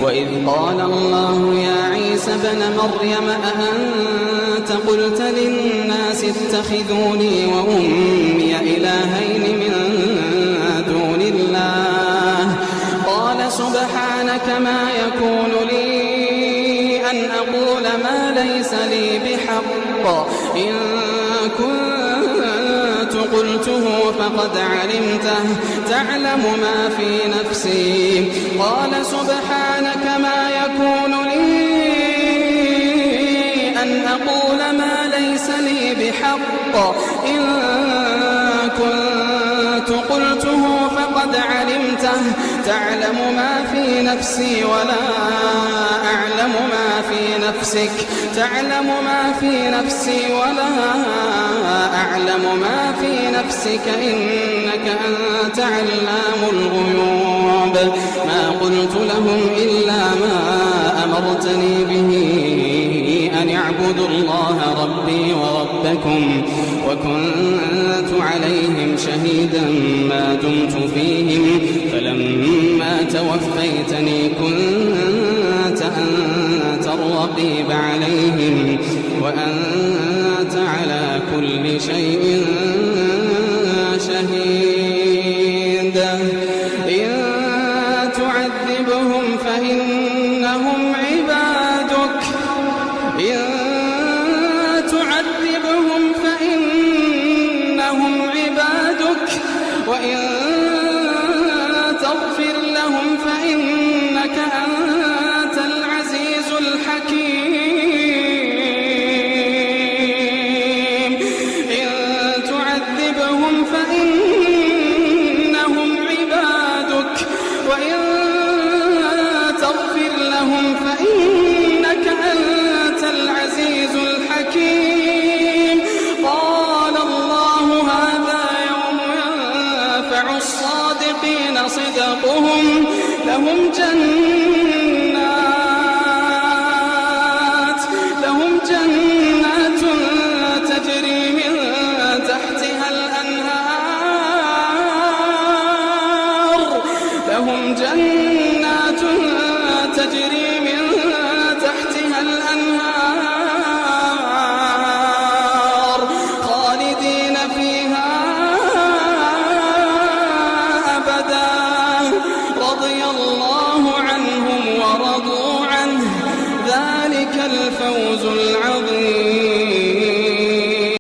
وإذ قال الله يا عيسى ابن مريم أأنت قلت للناس اتخذوني وأمي إلهين من دون الله قال سبحانك ما يكون لي أن أقول ما ليس لي بحق إن كنت قلته فقد علمته تعلم ما في نفسي قال سبحانك ما يكون لي أن أقول ما ليس لي بحق إن كنت قلته فقد علمته تعلم ما في نفسي ولا أعلم ما في نفسك تعلم ما في نفسي ولا أعلم ما في نفسك إنك أنت علام الغيوب ما قلت لهم إلا ما أمرتني به أن اعبدوا الله ربي وربكم وكنت عليهم شهيدا ما دمت فيهم فلما توفيتني كنت أنت الرقيب عليهم وأنت على كل شيء شهيد إن تعذبهم فإنهم عبادك إن تعذبهم فإنهم عبادك وإن تغفر لهم فإنك أنت العزيز الحكيم إن تعذبهم فإنهم عبادك وإن تغفر لهم فإنك أنت العزيز الحكيم قال الله هذا يوم ينفع الصادقين صدقهم لهم جنات تجري من تحتها الأنهار لهم جنات تجري